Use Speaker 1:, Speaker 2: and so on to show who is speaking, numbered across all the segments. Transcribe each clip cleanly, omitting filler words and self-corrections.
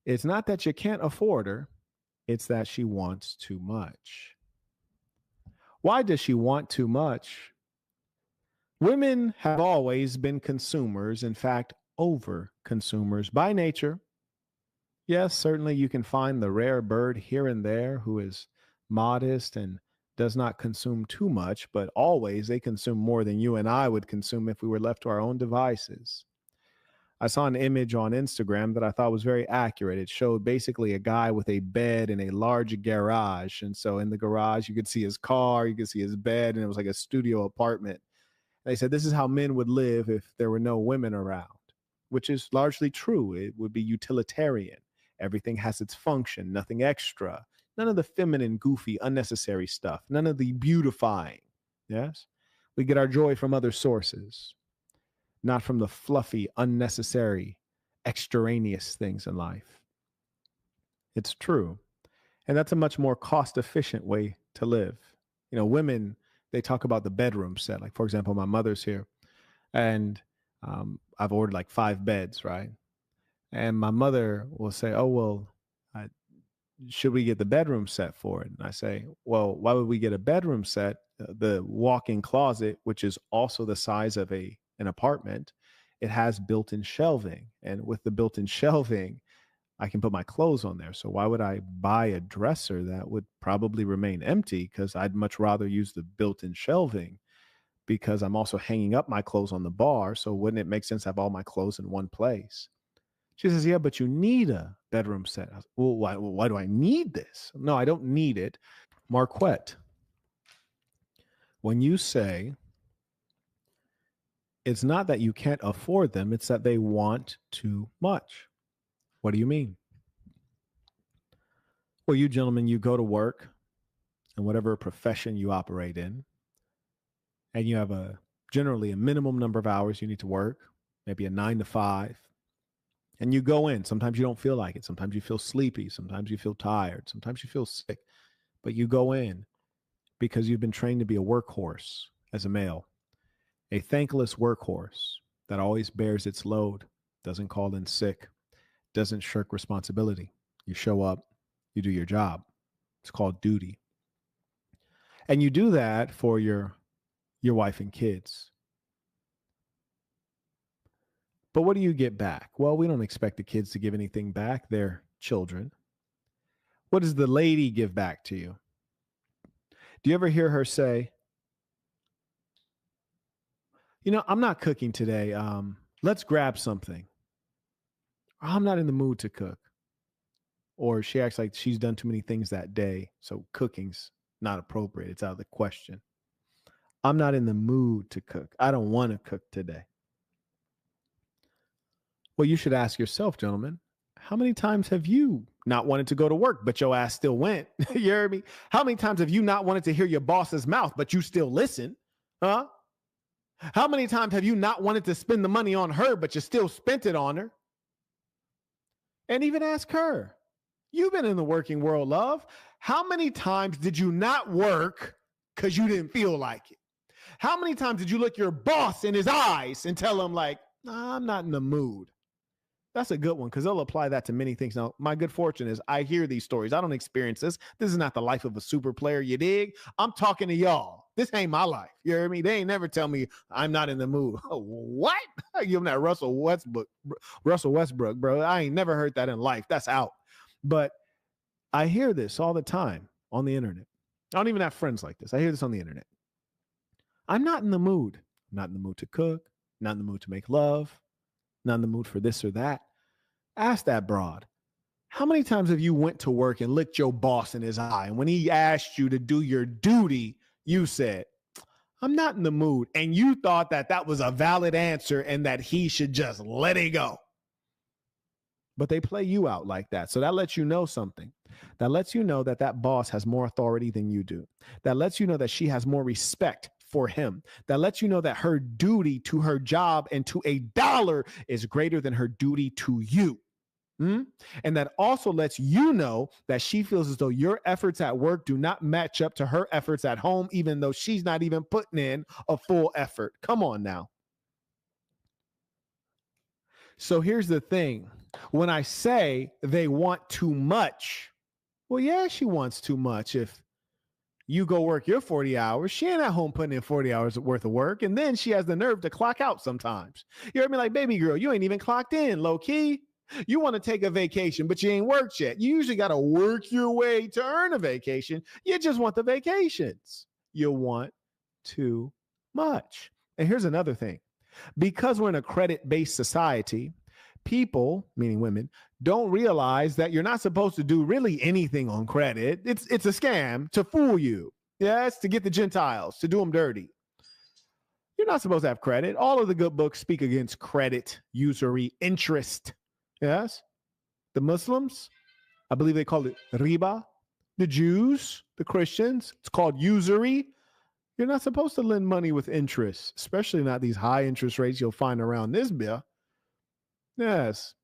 Speaker 1: It's not that you can't afford her, it's that she wants too much. Why does she want too much? Women have always been consumers, in fact, over consumers by nature. Yes, certainly you can find the rare bird here and there who is modest and does not consume too much, but always they consume more than you and I would consume if we were left to our own devices. I saw an image on Instagram that I thought was very accurate. It showed basically a guy with a bed in a large garage. And so in the garage, you could see his car, you could see his bed, and it was like a studio apartment. They said this is how men would live if there were no women around, which is largely true. It would be utilitarian. Everything has its function, nothing extra. None of the feminine, goofy, unnecessary stuff. None of the beautifying. Yes? We get our joy from other sources, not from the fluffy, unnecessary, extraneous things in life. It's true. And that's a much more cost efficient way to live. You know, women, they talk about the bedroom set. Like, for example, my mother's here and I've ordered like 5 beds, right? And my mother will say, oh, well, should we get the bedroom set for it? And I say, well, why would we get a bedroom set? The walk-in closet, which is also the size of an apartment, it has built-in shelving. And with the built-in shelving, I can put my clothes on there. So why would I buy a dresser that would probably remain empty? Because I'd much rather use the built-in shelving because I'm also hanging up my clothes on the bar. So wouldn't it make sense to have all my clothes in one place? She says, yeah, but you need a bedroom set. I was, well, why do I need this? No, I don't need it. Marquette, when you say it's not that you can't afford them, it's that they want too much. What do you mean? Well, you gentlemen, you go to work in whatever profession you operate in, and you have generally a minimum number of hours you need to work, maybe a 9 to 5. And you go in. Sometimes you don't feel like it. Sometimes you feel sleepy. Sometimes you feel tired. Sometimes you feel sick. But you go in because you've been trained to be a workhorse as a male, a thankless workhorse that always bears its load, doesn't call in sick, doesn't shirk responsibility. You show up, you do your job. It's called duty. And you do that for your wife and kids. But what do you get back? Well, we don't expect the kids to give anything back. They're children. What does the lady give back to you? Do you ever hear her say, you know, I'm not cooking today. Let's grab something. Or, I'm not in the mood to cook. Or she acts like she's done too many things that day, so cooking's not appropriate. It's out of the question. I'm not in the mood to cook. I don't want to cook today. Well, you should ask yourself, gentlemen, how many times have you not wanted to go to work, but your ass still went? You hear me? How many times have you not wanted to hear your boss's mouth, but you still listen? Huh? How many times have you not wanted to spend the money on her, but you still spent it on her? And even ask her. You've been in the working world, love. How many times did you not work because you didn't feel like it? How many times did you look your boss in his eyes and tell him like, nah, I'm not in the mood? That's a good one because they'll apply that to many things. Now, my good fortune is I hear these stories. I don't experience this. This is not the life of a super player, you dig? I'm talking to y'all. This ain't my life. You hear me? They ain't never tell me I'm not in the mood. What? I give them that Russell Westbrook, bro. I ain't never heard that in life. That's out. But I hear this all the time on the internet. I don't even have friends like this. I hear this on the internet. I'm not in the mood. I'm not in the mood to cook. Not in the mood to make love. Not in the mood for this or that. Ask that broad. How many times have you went to work and looked your boss in his eye? And when he asked you to do your duty, you said, I'm not in the mood. And you thought that that was a valid answer and that he should just let it go. But they play you out like that. So that lets you know something. That lets you know that that boss has more authority than you do. That lets you know that she has more respect for him. That lets you know that her duty to her job and to a dollar is greater than her duty to you. And that also lets you know that she feels as though your efforts at work do not match up to her efforts at home, even though she's not even putting in a full effort. Come on now. So here's the thing. When I say they want too much, well, yeah, she wants too much. If you go work your 40 hours, she ain't at home putting in 40 hours worth of work. And then she has the nerve to clock out sometimes. You heard me, like, baby girl, you ain't even clocked in, low key. You want to take a vacation, but you ain't worked yet. You usually got to work your way to earn a vacation. You just want the vacations. You want too much. And here's another thing. Because we're in a credit-based society, people, meaning women, don't realize that you're not supposed to do really anything on credit. It's a scam to fool you. Yes, to get the Gentiles, to do them dirty. You're not supposed to have credit. All of the good books speak against credit, usury, interest. Yes. The Muslims, I believe they call it riba. The Jews, the Christians, it's called usury. You're not supposed to lend money with interest, especially not these high interest rates you'll find around this bill. Yes.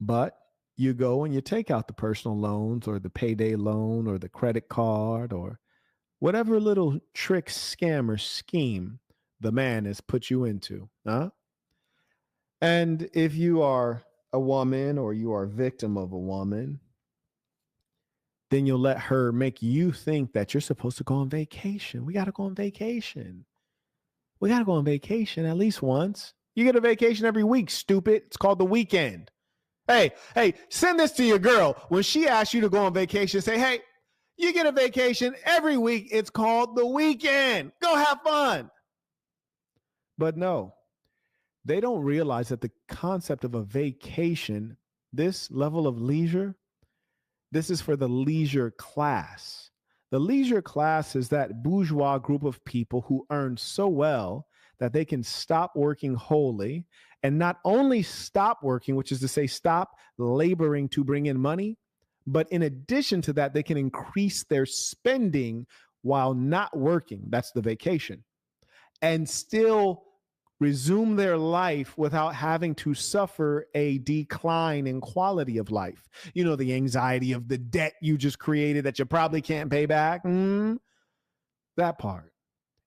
Speaker 1: But you go and you take out the personal loans or the payday loan or the credit card or whatever little trick, scam, or scheme the man has put you into. Huh? And if you are a woman or you are a victim of a woman, then you'll let her make you think that you're supposed to go on vacation. We got to go on vacation. We got to go on vacation at least once. You get a vacation every week, stupid. It's called the weekend. Hey, send this to your girl. When she asks you to go on vacation, say, hey, you get a vacation every week. It's called the weekend. Go have fun. But no, they don't realize that the concept of a vacation, this level of leisure, this is for the leisure class. The leisure class is that bourgeois group of people who earn so well that they can stop working wholly, and not only stop working, which is to say stop laboring to bring in money, but in addition to that, they can increase their spending while not working. That's the vacation. And still resume their life without having to suffer a decline in quality of life. You know, the anxiety of the debt you just created that you probably can't pay back. That part.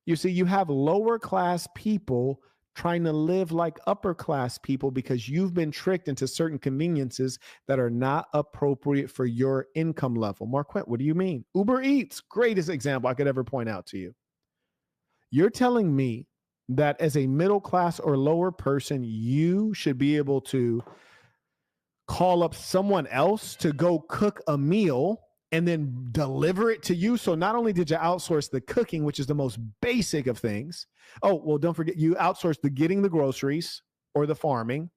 Speaker 1: You see, you have lower class people trying to live like upper class people because you've been tricked into certain conveniences that are not appropriate for your income level. Marquette, what do you mean? Uber Eats, greatest example I could ever point out to you. You're telling me that as a middle class or lower person, you should be able to call up someone else to go cook a meal and then deliver it to you. So not only did you outsource the cooking, which is the most basic of things. Oh, well, don't forget, you outsourced the getting the groceries or the farming.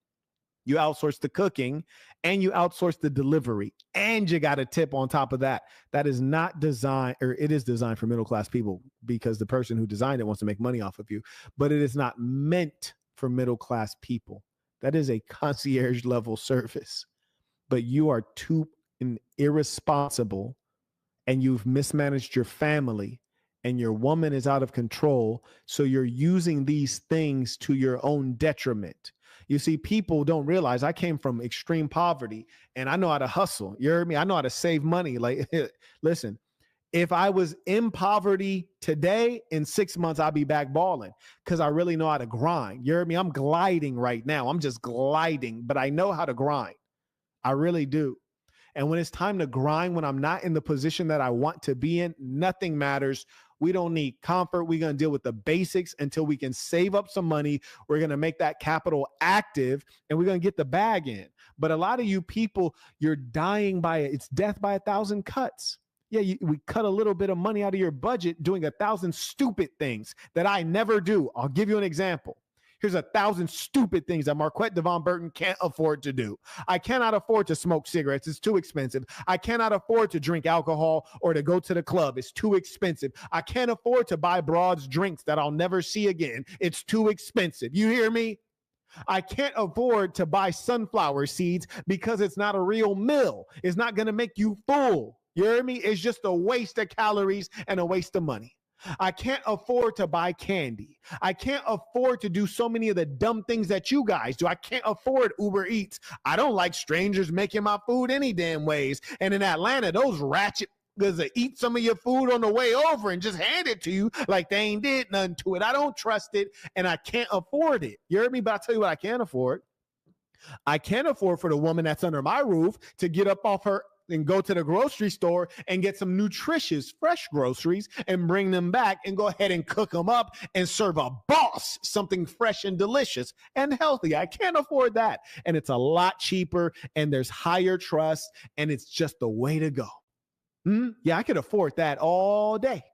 Speaker 1: You outsource the cooking and you outsource the delivery, and you got a tip on top of that. That is not designed, or it is designed for middle-class people because the person who designed it wants to make money off of you, but it is not meant for middle-class people. That is a concierge level service, but you are too irresponsible and you've mismanaged your family and your woman is out of control. So you're using these things to your own detriment. You see, people don't realize I came from extreme poverty and I know how to hustle. You heard me? I know how to save money. Like, listen, if I was in poverty today, in 6 months, I'll be back balling because I really know how to grind. You heard me? I'm gliding right now. I'm just gliding, but I know how to grind. I really do. And when it's time to grind, when I'm not in the position that I want to be in, nothing matters. We don't need comfort. We're going to deal with the basics until we can save up some money. We're going to make that capital active and we're going to get the bag in. But a lot of you people, you're dying by it. It's death by 1,000 cuts. Yeah, we cut a little bit of money out of your budget doing 1,000 stupid things that I never do. I'll give you an example. Here's 1,000 stupid things that Marquette Devon Burton can't afford to do. I cannot afford to smoke cigarettes. It's too expensive. I cannot afford to drink alcohol or to go to the club. It's too expensive. I can't afford to buy broads drinks that I'll never see again. It's too expensive. You hear me? I can't afford to buy sunflower seeds because it's not a real meal. It's not going to make you full. You hear me? It's just a waste of calories and a waste of money. I can't afford to buy candy. I can't afford to do so many of the dumb things that you guys do. I can't afford Uber Eats. I don't like strangers making my food any damn ways. And in Atlanta, those ratchet because they eat some of your food on the way over and just hand it to you like they ain't did nothing to it. I don't trust it, and I can't afford it. You heard me? But I'll tell you what I can afford. I can afford for the woman that's under my roof to get up off her and go to the grocery store and get some nutritious, fresh groceries and bring them back and go ahead and cook them up and serve a boss something fresh and delicious and healthy. I can't afford that. And it's a lot cheaper and there's higher trust and it's just the way to go. Yeah, I could afford that all day.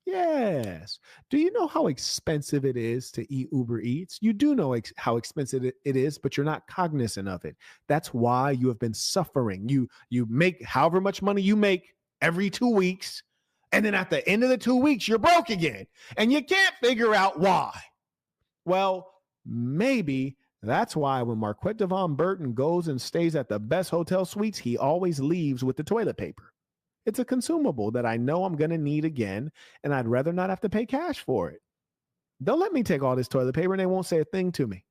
Speaker 1: Yes. Do you know how expensive it is to eat Uber Eats? You do know how expensive it is, but you're not cognizant of it. That's why you have been suffering. You make however much money you make every 2 weeks, and then at the end of the 2 weeks, you're broke again, and you can't figure out why. Well, maybe that's why when Marquette Devon Burton goes and stays at the best hotel suites, he always leaves with the toilet paper. It's a consumable that I know I'm going to need again, and I'd rather not have to pay cash for it. They'll let me take all this toilet paper, and they won't say a thing to me.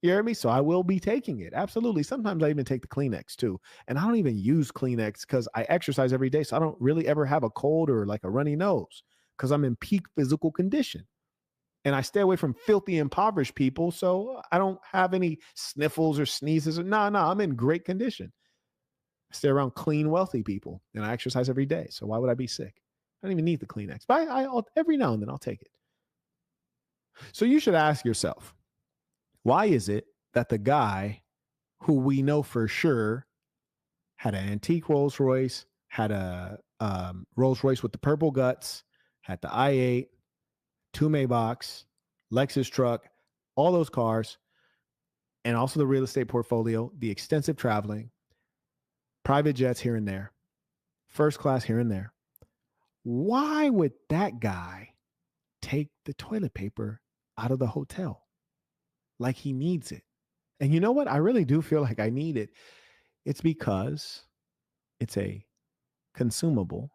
Speaker 1: You hear me? So I will be taking it. Absolutely. Sometimes I even take the Kleenex too. And I don't even use Kleenex because I exercise every day, so I don't really ever have a cold or like a runny nose because I'm in peak physical condition. And I stay away from filthy, impoverished people, so I don't have any sniffles or sneezes. No, I'm in great condition. I stay around clean, wealthy people, and I exercise every day. So why would I be sick? I don't even need the Kleenex. But I'll every now and then I'll take it. So you should ask yourself, why is it that the guy who we know for sure had an antique Rolls Royce, had a Rolls Royce with the purple guts, had the i8, two Maybachs, Lexus truck, all those cars, and also the real estate portfolio, the extensive traveling, private jets here and there, first class here and there. Why would that guy take the toilet paper out of the hotel like he needs it? And you know what? I really do feel like I need it. It's because it's a consumable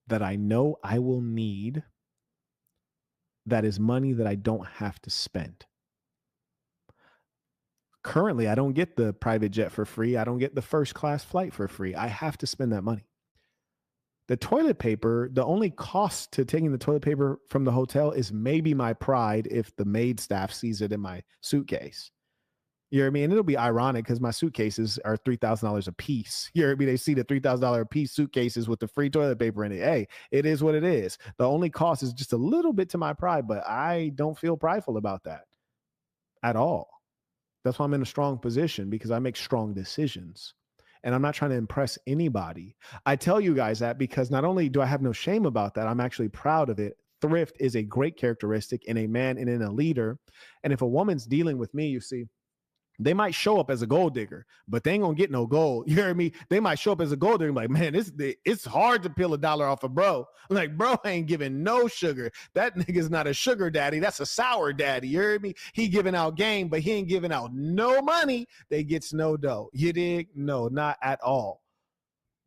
Speaker 1: that I know I will need, that is money that I don't have to spend. Currently, I don't get the private jet for free. I don't get the first class flight for free. I have to spend that money. The toilet paper, the only cost to taking the toilet paper from the hotel is maybe my pride if the maid staff sees it in my suitcase. You know what I mean? And it'll be ironic because my suitcases are $3,000 a piece. You know what I mean? They see the $3,000 a piece suitcases with the free toilet paper in it. Hey, it is what it is. The only cost is just a little bit to my pride, but I don't feel prideful about that at all. That's why I'm in a strong position, because I make strong decisions and I'm not trying to impress anybody. I tell you guys that because not only do I have no shame about that, I'm actually proud of it. Thrift is a great characteristic in a man and in a leader. And if a woman's dealing with me, you see, they might show up as a gold digger, but they ain't gonna get no gold. You hear me? They might show up as a gold digger, like, man, it's hard to peel $1 off a bro. Like, bro ain't giving no sugar. That nigga's not a sugar daddy. That's a sour daddy. You hear me? He giving out game, but he ain't giving out no money. They gets no dough. You dig? No, not at all.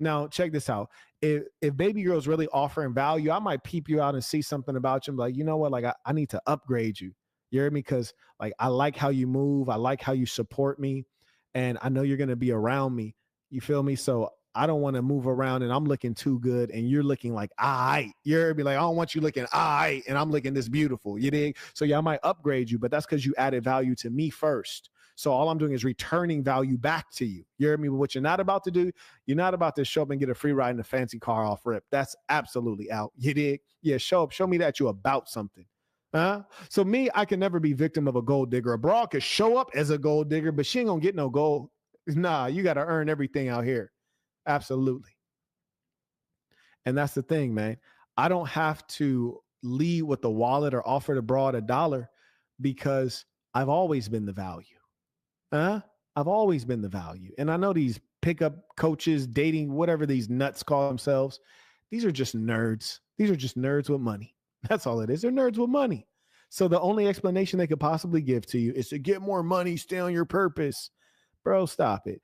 Speaker 1: Now, check this out. If baby girl's really offering value, I might peep you out and see something about you. I'm like, you know what? Like, I need to upgrade you. You hear me? Because like, I like how you move. I like how you support me. And I know you're going to be around me. You feel me? So I don't want to move around and I'm looking too good and you're looking like, you hear me? Like, I don't want you looking, and I'm looking this beautiful. You dig? So yeah, I might upgrade you, but that's because you added value to me first. So all I'm doing is returning value back to you. You hear me? But what you're not about to do, you're not about to show up and get a free ride in a fancy car off rip. That's absolutely out. You dig? Yeah, show up. Show me that you're about something. So me, I can never be victim of a gold digger. A broad could show up as a gold digger, but she ain't gonna get no gold. Nah, you got to earn everything out here. Absolutely. And that's the thing, man. I don't have to lead with the wallet or offer the broad $1 because I've always been the value. I've always been the value. And I know these pickup coaches, dating, whatever these nuts call themselves, these are just nerds. These are just nerds with money. That's all it is. They're nerds with money. So the only explanation they could possibly give to you is to get more money, stay on your purpose. Bro, stop it.